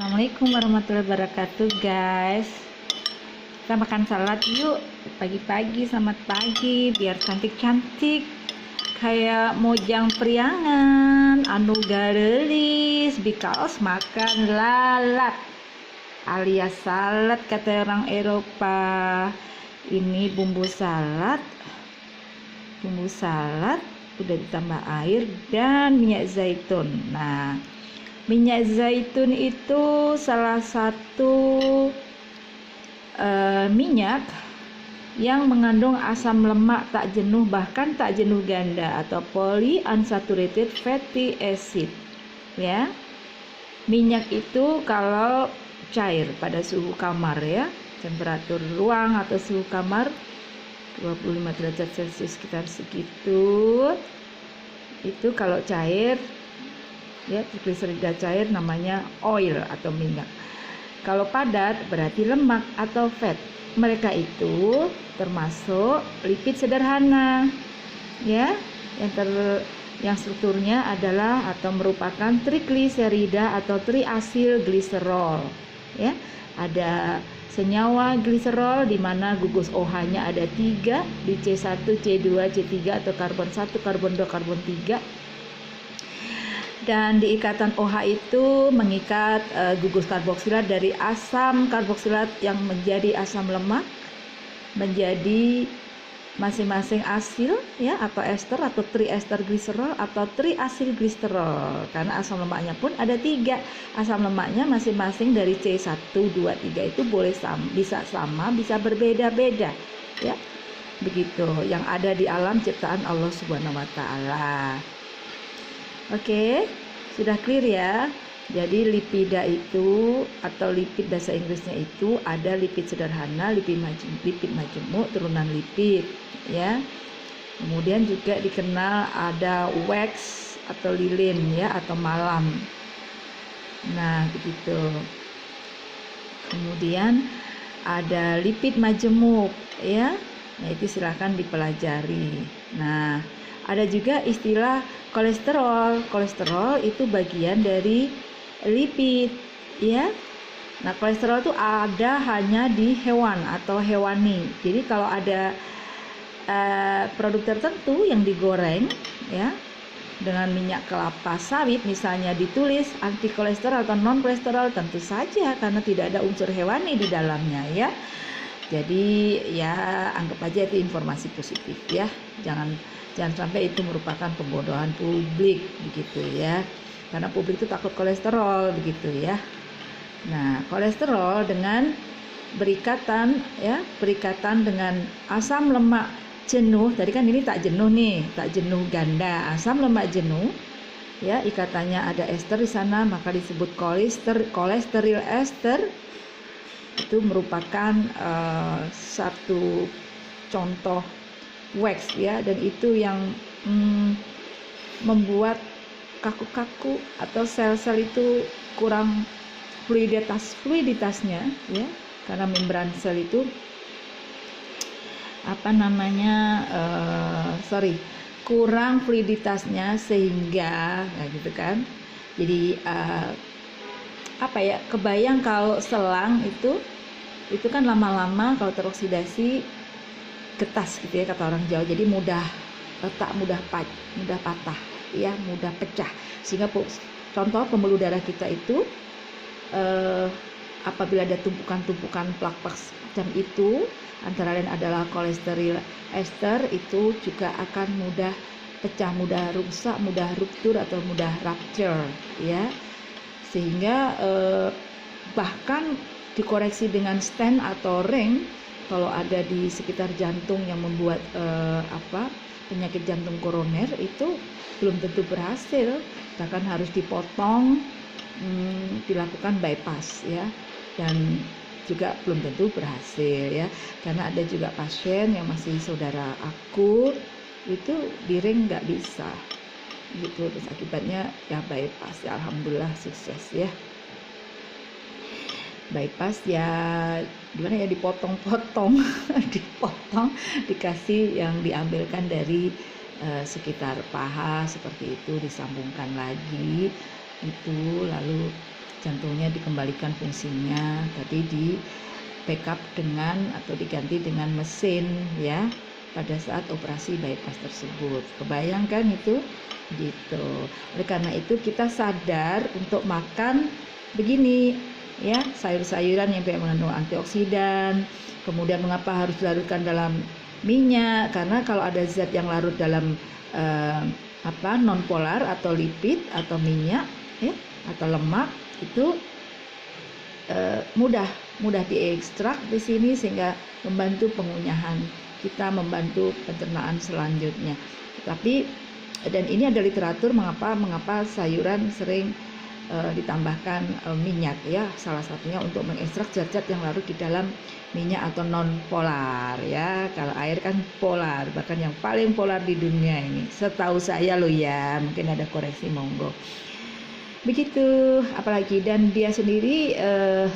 Assalamualaikum warahmatullahi wabarakatuh guys. Kita makan salad yuk. Pagi-pagi, selamat pagi. Biar cantik-cantik kayak mojang priangan anu garelis because makan lalat alias salad kata orang Eropa. Ini bumbu salad udah ditambah air dan minyak zaitun. Nah, minyak zaitun itu salah satu minyak yang mengandung asam lemak tak jenuh, bahkan tak jenuh ganda atau polyunsaturated fatty acid. Ya, minyak itu kalau cair pada suhu kamar ya, temperatur ruang atau suhu kamar 25 derajat Celcius sekitar segitu. Itu kalau cair ya, trigliserida cair namanya oil atau minyak. Kalau padat berarti lemak atau fat. Mereka itu termasuk lipid sederhana ya, yang strukturnya adalah atau merupakan trigliserida atau triasil gliserol ya. Ada senyawa gliserol di mana gugus OH-nya ada 3 di C1, C2, C3 atau karbon 1, karbon 2, karbon 3. Dan di ikatan OH itu mengikat gugus karboksilat dari asam karboksilat yang menjadi asam lemak menjadi masing-masing asil ya, atau ester atau triester gliserol atau triasil gliserol, karena asam lemaknya pun ada 3. Asam lemaknya masing-masing dari C1, 2, 3 itu boleh bisa sama, bisa berbeda-beda ya. Begitu yang ada di alam ciptaan Allah Subhanahu wa taala. Oke, sudah clear ya. Jadi lipida itu atau lipid bahasa Inggrisnya itu ada lipid sederhana, lipid majemuk, turunan lipid ya. Kemudian juga dikenal ada wax atau lilin ya, atau malam. Nah, begitu. Kemudian ada lipid majemuk ya. Nah, itu silahkan dipelajari. Nah, ada juga istilah kolesterol. Kolesterol itu bagian dari lipid ya. Nah, kolesterol itu ada hanya di hewan atau hewani. Jadi kalau ada produk tertentu yang digoreng ya dengan minyak kelapa sawit misalnya, ditulis anti kolesterol atau non kolesterol, tentu saja karena tidak ada unsur hewani di dalamnya ya. Jadi ya anggap aja itu informasi positif ya. Jangan sampai itu merupakan pembodohan publik begitu ya. Karena publik itu takut kolesterol begitu ya. Nah, kolesterol dengan berikatan dengan asam lemak jenuh. Tadi kan ini tak jenuh nih, tak jenuh ganda. Asam lemak jenuh ya, ikatannya ada ester di sana, maka disebut kolesterol ester. Itu merupakan satu contoh wax ya, dan itu yang membuat kaku-kaku atau sel-sel itu kurang fluiditasnya ya, karena membran sel itu kurang fluiditasnya sehingga gitu kan. Jadi kebayang kalau selang itu kan lama-lama kalau teroksidasi getas gitu ya kata orang Jawa, jadi mudah retak, mudah patah ya, mudah pecah. Sehingga contoh pembuluh darah kita itu apabila ada tumpukan-tumpukan plak-plak macam itu, antara lain adalah kolesterol ester, itu juga akan mudah pecah, mudah rusak, mudah ruptur atau mudah rupture ya. Sehingga bahkan dikoreksi dengan stent atau ring kalau ada di sekitar jantung yang membuat penyakit jantung koroner, itu belum tentu berhasil, bahkan harus dipotong, dilakukan bypass ya, dan juga belum tentu berhasil ya. Karena ada juga pasien yang masih saudara akut itu di ring nggak bisa gitu, terus akibatnya ya bypass ya, alhamdulillah sukses ya. Bypass ya gimana ya, dipotong dikasih yang diambilkan dari sekitar paha seperti itu, disambungkan lagi itu, lalu jantungnya dikembalikan fungsinya, tadi di backup dengan atau diganti dengan mesin ya pada saat operasi bypass tersebut. Kebayangkan itu gitu. Oleh karena itu kita sadar untuk makan begini ya, sayur-sayuran yang mengandung antioksidan. Kemudian mengapa harus dilarutkan dalam minyak? Karena kalau ada zat yang larut dalam non polar atau lipid atau minyak ya atau lemak itu mudah diekstrak di sini sehingga membantu pengunyahan kita, membantu pencernaan selanjutnya. Tapi dan ini ada literatur mengapa sayuran sering ditambahkan minyak ya, salah satunya untuk mengekstrak zat-zat yang larut di dalam minyak atau non polar ya. Kalau air kan polar, bahkan yang paling polar di dunia ini setahu saya loh ya, mungkin ada koreksi monggo. Begitu, apalagi dan dia sendiri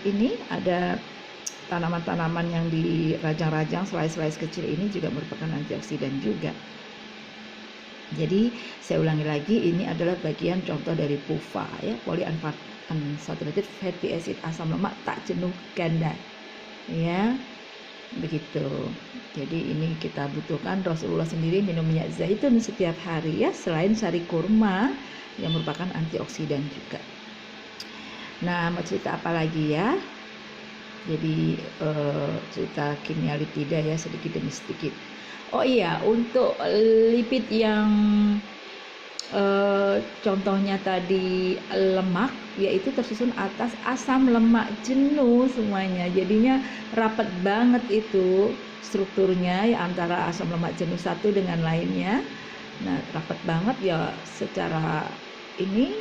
ini ada tanaman-tanaman yang dirajang-rajang slice-slice kecil ini juga merupakan antioksidan juga. Jadi saya ulangi lagi, ini adalah bagian contoh dari PUFA ya, polyunsaturated fatty acid, asam lemak tak jenuh ganda ya, begitu. Jadi ini kita butuhkan. Rasulullah sendiri minum minyak zaitun setiap hari ya, selain sari kurma yang merupakan antioksidan juga. Nah, mau cerita apa lagi ya? Jadi cerita kimia lipida ya, sedikit demi sedikit. Oh iya, untuk lipid yang contohnya tadi lemak, yaitu tersusun atas asam lemak jenuh semuanya. Jadinya rapat banget itu strukturnya ya, antara asam lemak jenuh satu dengan lainnya. Nah, rapat banget ya secara ini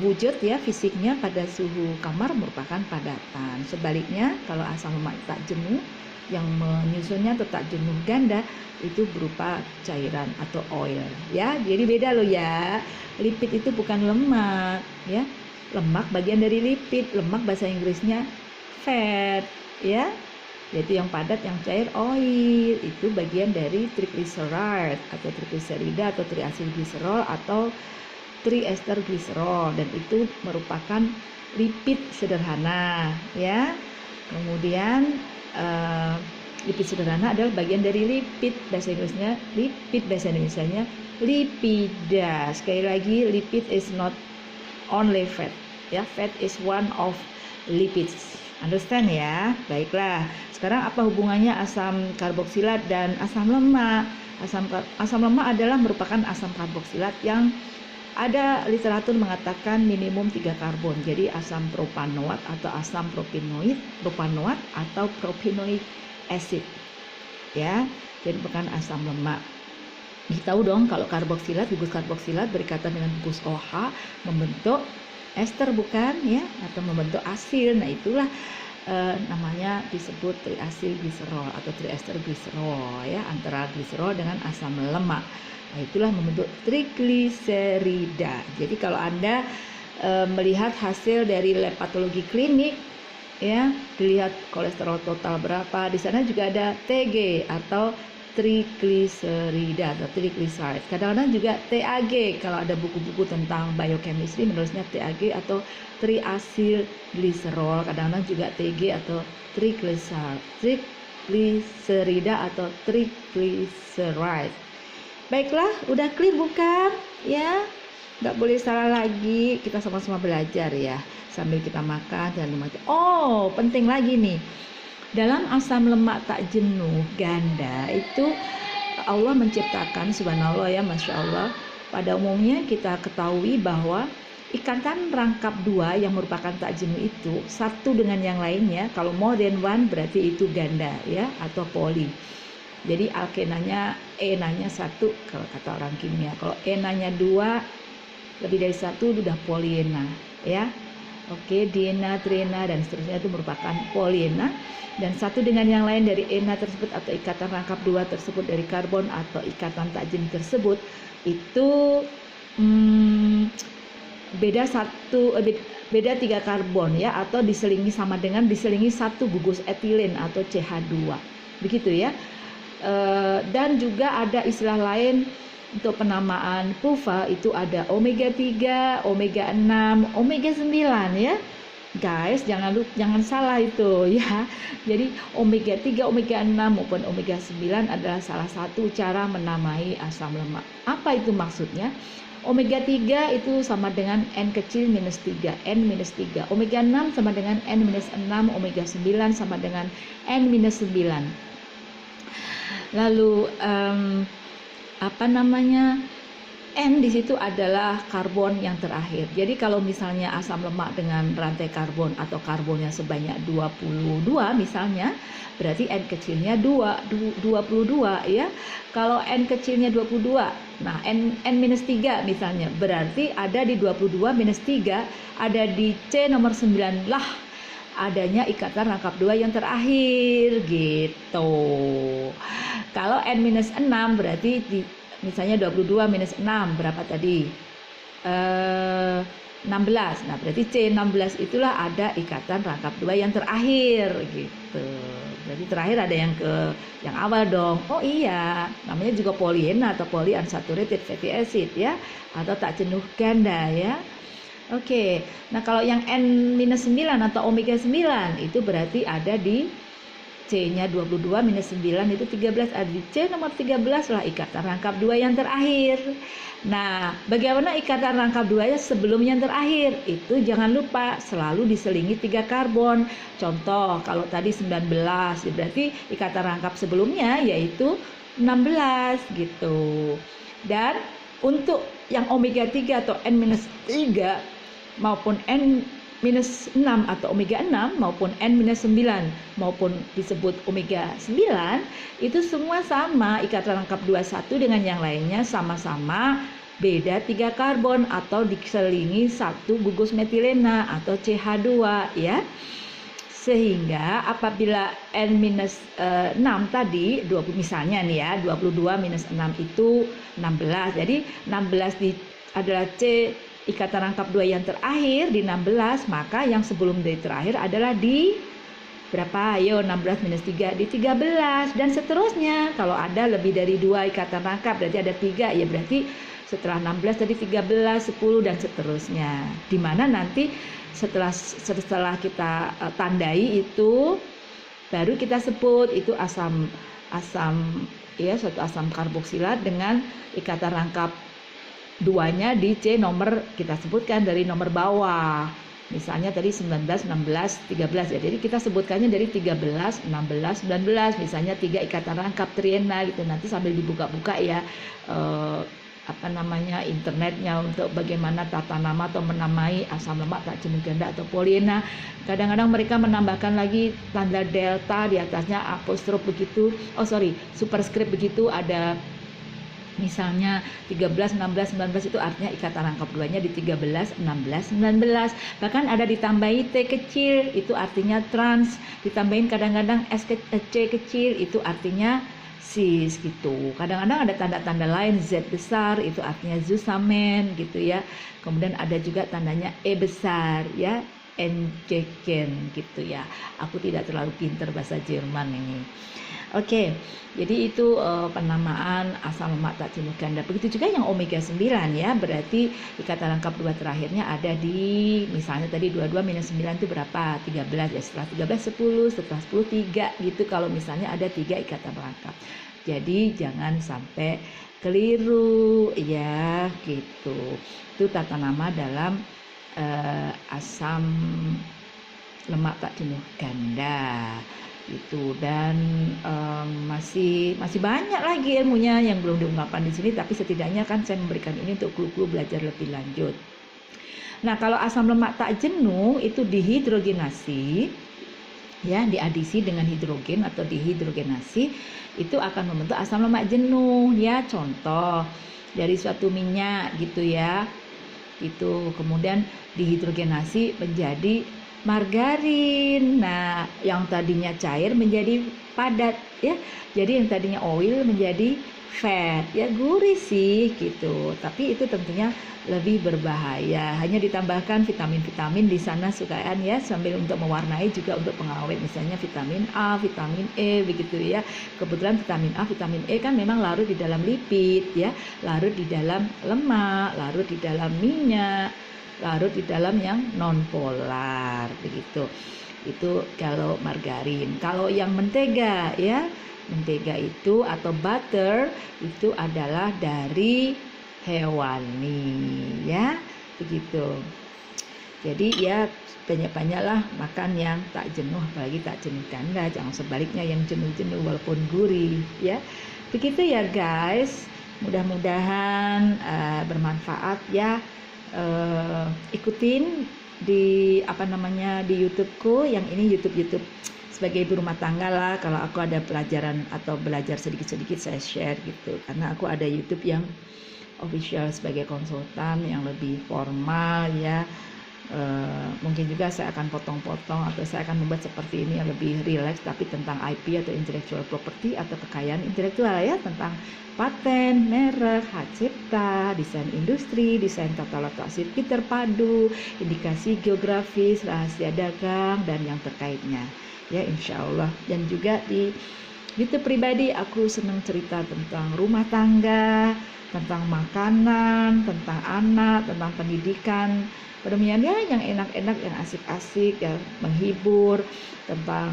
wujud ya, fisiknya pada suhu kamar merupakan padatan. Sebaliknya kalau asam lemak tak jenuh yang menyusunnya atau tak jenuh ganda itu berupa cairan atau oil ya. Jadi beda loh ya, lipid itu bukan lemak ya, lemak bagian dari lipid, lemak bahasa Inggrisnya fat ya, yaitu yang padat yang cair oil, itu bagian dari triglyceride atau triglycerida atau triacylglycerol atau triester gliserol, dan itu merupakan lipid sederhana ya. Kemudian lipid sederhana adalah bagian dari lipid, bahasa Inggrisnya lipid, bahasa Indonesianya lipida. Sekali lagi, lipid is not only fat ya, fat is one of lipids. Understand ya? Baiklah. Sekarang apa hubungannya asam karboksilat dan asam lemak? Asam lemak adalah merupakan asam karboksilat yang ada literatur mengatakan minimum 3 karbon. Jadi asam propanoat atau asam propanoat atau propanoic acid ya. Jadi bukan asam lemak. Kita tahu dong kalau karboksilat, gugus karboksilat berikatan dengan gugus OH membentuk ester bukan ya, atau membentuk asil. Nah, itulah namanya disebut triacylglycerol atau triester gliserol ya, antara gliserol dengan asam lemak. Nah, itulah membentuk trigliserida. Jadi kalau Anda melihat hasil dari lab patologi klinik ya, dilihat kolesterol total berapa, di sana juga ada TG atau trigliserida atau triglyceride. Kadang-kadang juga TAG, kalau ada buku-buku tentang biochemistry menulisnya TAG atau triacylglycerol. Kadang-kadang juga TG atau triglycerida atau triglyceride. Baiklah, udah clear bukan? Ya, nggak boleh salah lagi. Kita sama-sama belajar ya, sambil kita makan dan mati. Oh, penting lagi nih. Dalam asam lemak tak jenuh ganda itu Allah menciptakan, subhanallah ya, masya Allah. Pada umumnya kita ketahui bahwa ikatan rangkap dua yang merupakan tak jenuh itu satu dengan yang lainnya. Kalau more than one berarti itu ganda ya, atau poli. Jadi alkenanya enanya 1 kalau kata orang kimia. Kalau enanya 2 lebih dari 1 udah polyena ya. Oke, diena, triena dan seterusnya itu merupakan polyena, dan satu dengan yang lain dari ena tersebut atau ikatan rangkap 2 tersebut dari karbon atau ikatan tak jenuh tersebut itu beda 3 karbon ya, atau diselingi sama dengan diselingi 1 gugus etilen atau CH2. Begitu ya. Dan juga ada istilah lain untuk penamaan PUFA, itu ada omega 3, omega 6, omega 9 ya. Guys, jangan salah itu ya. Jadi omega 3, omega 6 maupun omega 9 adalah salah satu cara menamai asam lemak. Apa itu maksudnya? Omega 3 itu sama dengan N kecil minus 3, N minus 3. Omega 6 sama dengan N minus 6, omega 9 sama dengan N minus 9. Lalu apa namanya? N di situ adalah karbon yang terakhir. Jadi kalau misalnya asam lemak dengan rantai karbon atau karbonnya sebanyak 22 misalnya, berarti N kecilnya 22 ya. Kalau N kecilnya 22, nah N minus 3 misalnya, berarti ada di 22 minus 3, ada di C nomor 9 lah adanya ikatan rangkap 2 yang terakhir gitu. Kalau N minus 6 berarti misalnya 22 minus 6 berapa tadi? 16. Nah, berarti C16 itulah ada ikatan rangkap 2 yang terakhir gitu. Jadi terakhir ada yang awal dong. Oh iya, namanya juga polyena atau polyunsaturated fatty acid ya, atau tak jenuh ganda ya. Oke. Nah, kalau yang N-9 atau omega 9 itu berarti ada di C-nya 22 minus 9 itu 13, ada di C nomor 13 lah ikatan rangkap 2 yang terakhir. Nah, bagaimana ikatan rangkap 2 sebelum yang terakhir? Itu jangan lupa selalu diselingi 3 karbon. Contoh, kalau tadi 19, berarti ikatan rangkap sebelumnya yaitu 16 gitu. Dan untuk yang omega 3 atau N-3 maupun N-6 atau omega 6 maupun N-9 maupun disebut omega 9 itu semua sama, ikatan rangkap 21 dengan yang lainnya sama-sama beda 3 karbon atau diselingi 1 gugus metilena atau CH2 ya. Sehingga apabila N-6 tadi 20 misalnya nih ya, 22 minus 6 itu 16. Jadi 16 adalah C ikatan rangkap 2 yang terakhir di 16, maka yang sebelum dari terakhir adalah di berapa? Ayo 16 minus 3 di 13 dan seterusnya. Kalau ada lebih dari 2 ikatan rangkap berarti ada 3 ya, berarti setelah 16 tadi 13, 10 dan seterusnya. Dimana nanti setelah kita tandai itu baru kita sebut itu asam ya, suatu asam karboksilat dengan ikatan rangkap 2-nya di C nomor kita sebutkan dari nomor bawah. Misalnya tadi 19, 16, 13 ya. Jadi kita sebutkannya dari 13, 16, 19. Misalnya 3 ikatan rangkap triena gitu. Nanti sambil dibuka-buka ya internetnya untuk bagaimana tata nama atau menamai asam lemak tak jenuh ganda atau polyena. Kadang-kadang mereka menambahkan lagi tanda delta di atasnya apostrof begitu. Superscript begitu, ada misalnya 13, 16, 19 itu artinya ikatan rangkap 2-nya di 13, 16, 19. Bahkan ada ditambahi T kecil, itu artinya trans. Ditambahin kadang-kadang C kecil, itu artinya cis gitu. Kadang-kadang ada tanda-tanda lain, Z besar, itu artinya zusamen gitu ya. Kemudian ada juga tandanya E besar ya, Enjeken gitu ya. Aku tidak terlalu pintar bahasa Jerman ini. Oke, jadi itu penamaan asam lemak tak jenuh ganda. Begitu juga yang omega 9 ya, berarti ikatan rangkap 2 terakhirnya ada di misalnya tadi 22 minus 9 itu berapa? 13 ya, setelah 13 10, setelah 10 3 gitu kalau misalnya ada 3 ikatan rangkap. Jadi jangan sampai keliru ya gitu. Itu tata nama dalam asam lemak tak jenuh ganda itu. Dan masih banyak lagi ilmunya yang belum diungkapkan di sini, tapi setidaknya kan saya memberikan ini untuk clue-clue belajar lebih lanjut. Nah, kalau asam lemak tak jenuh itu dihidrogenasi ya, diadisi dengan hidrogen atau dihidrogenasi itu akan membentuk asam lemak jenuh ya. Contoh dari suatu minyak gitu ya, itu kemudian dihidrogenasi menjadi margarin. Nah, yang tadinya cair menjadi padat ya. Jadi yang tadinya oil menjadi fat ya, gurih sih gitu. Tapi itu tentunya lebih berbahaya. Hanya ditambahkan vitamin-vitamin di sana sukaan ya, sambil untuk mewarnai juga untuk pengawet, misalnya vitamin A, vitamin E begitu ya. Kebetulan vitamin A, vitamin E kan memang larut di dalam lipid ya, larut di dalam lemak, larut di dalam minyak larut di dalam yang non polar begitu. Itu kalau margarin. Kalau yang mentega ya, mentega itu atau butter itu adalah dari hewani ya, begitu. Jadi ya banyak-banyaklah makan yang tak jenuh, apalagi tak jenuh ganda, jangan sebaliknya yang jenuh-jenuh walaupun gurih ya. Begitu ya guys, mudah-mudahan bermanfaat ya. Ikutin di di YouTubeku, yang ini YouTube sebagai ibu rumah tangga lah. Kalau aku ada pelajaran atau belajar sedikit-sedikit saya share gitu, karena aku ada YouTube yang official sebagai konsultan yang lebih formal ya. Mungkin juga saya akan potong-potong atau saya akan membuat seperti ini yang lebih rileks, tapi tentang IP atau intellectual property atau kekayaan intelektual ya, tentang paten, merek, hak cipta, desain industri, desain tata letak sirkuit terpadu, indikasi geografis, rahasia dagang dan yang terkaitnya ya, insya Allah. Dan juga di YouTube pribadi aku senang cerita tentang rumah tangga, tentang makanan, tentang anak, tentang pendidikan, permainan ya yang enak-enak, yang asik-asik, yang menghibur, tentang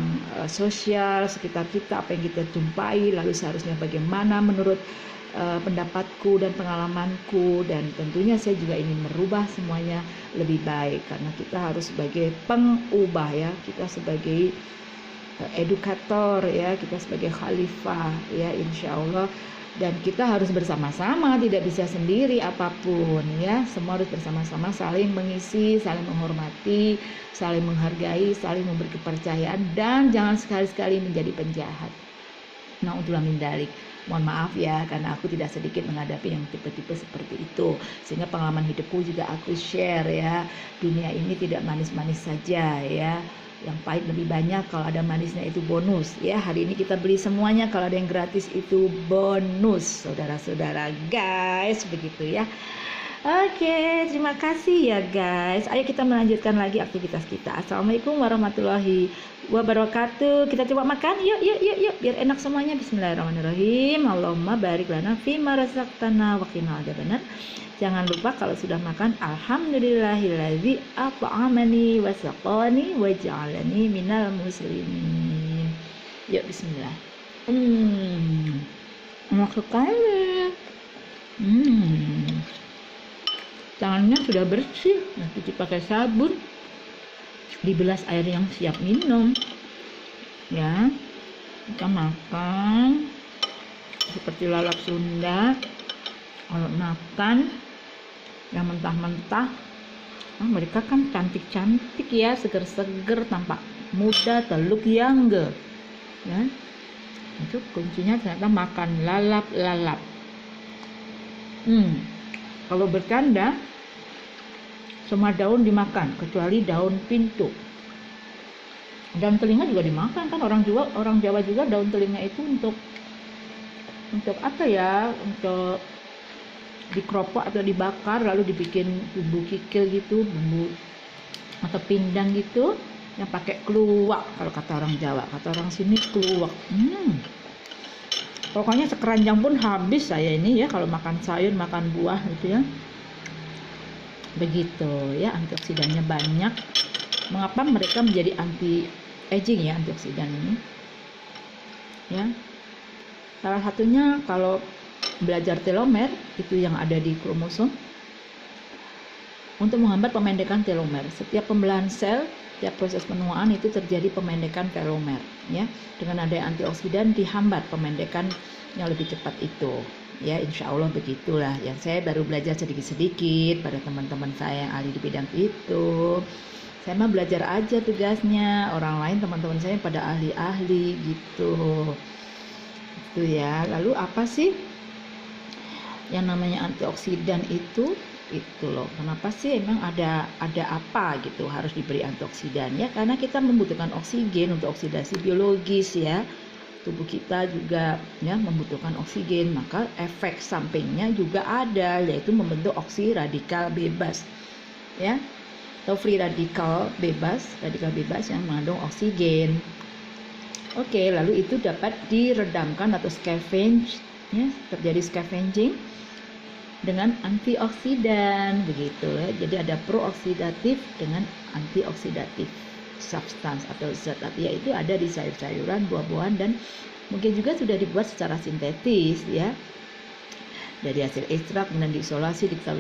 sosial sekitar kita, apa yang kita jumpai, lalu seharusnya bagaimana menurut pendapatku dan pengalamanku. Dan tentunya saya juga ingin merubah semuanya lebih baik, karena kita harus sebagai pengubah ya, kita sebagai edukator ya, kita sebagai khalifah ya, insya Allah. Dan kita harus bersama-sama, tidak bisa sendiri apapun ya, semua harus bersama-sama, saling mengisi, saling menghormati, saling menghargai, saling memberi kepercayaan, dan jangan sekali-sekali menjadi penjahat. Na'udzubillah min dzalik. Mohon maaf ya, karena aku tidak sedikit menghadapi yang tipe-tipe seperti itu, sehingga pengalaman hidupku juga aku share ya. Dunia ini tidak manis-manis saja ya, yang pahit lebih banyak, kalau ada manisnya itu bonus ya. Hari ini kita beli semuanya, kalau ada yang gratis itu bonus, saudara-saudara guys, begitu ya. Oke, terima kasih ya guys. Ayo kita melanjutkan lagi aktivitas kita. Assalamualaikum warahmatullahi wabarakatuh. Kita coba makan, yuk, biar enak semuanya. Bismillahirrahmanirrahim. Allahumma barik lana fima razaqtana wa qina adzabannar. Jangan lupa kalau sudah makan, alhamdulillahilladzi at'amani wa saqani wa ja'alani minal muslimin. Yuk bismillah. Enak sekali. Tangannya sudah bersih, nah cuci pakai sabun, dibelas air yang siap minum ya. Kita makan seperti lalap Sunda. Kalau makan yang mentah-mentah, mereka kan cantik-cantik ya, seger-seger, tampak muda, teluk yangge ya. Itu kuncinya ternyata makan lalap-lalap. Kalau bercanda, semua daun dimakan kecuali daun pintu. Daun telinga juga dimakan kan, orang Jawa juga daun telinga itu untuk apa ya? Untuk dikeropok atau dibakar lalu dibikin bumbu kikil gitu, bumbu atau pindang gitu yang pakai keluak kalau kata orang Jawa, kata orang sini keluak. Pokoknya sekeranjang pun habis saya ini ya kalau makan sayur, makan buah gitu ya. Begitu ya, antioksidannya banyak. Mengapa mereka menjadi anti aging ya, antioksidan ini? Ya. Salah satunya kalau belajar telomer itu yang ada di kromosom untuk menghambat pemendekan telomer. Setiap pembelahan sel, setiap proses penuaan itu terjadi pemendekan telomer ya. Dengan adanya antioksidan dihambat pemendekan yang lebih cepat itu ya, insya Allah begitulah. Yang saya baru belajar sedikit-sedikit pada teman-teman saya yang ahli di bidang itu. Saya mah belajar aja tugasnya, orang lain teman-teman saya pada ahli-ahli gitu. Itu ya. Lalu apa sih yang namanya antioksidan itu loh. Kenapa sih emang ada apa gitu harus diberi antioksidan ya? Karena kita membutuhkan oksigen untuk oksidasi biologis ya. Tubuh kita juga ya membutuhkan oksigen, maka efek sampingnya juga ada, yaitu membentuk oksiradikal bebas ya, atau free radikal bebas yang mengandung oksigen. Oke, lalu itu dapat diredamkan atau scavenge ya, terjadi scavenging dengan antioksidan begitu ya. Jadi ada prooksidatif dengan antioksidatif substance atau zat, yaitu ada di sayur-sayuran, buah-buahan, dan mungkin juga sudah dibuat secara sintetis ya, dari hasil ekstrak dan diisolasi, diketahui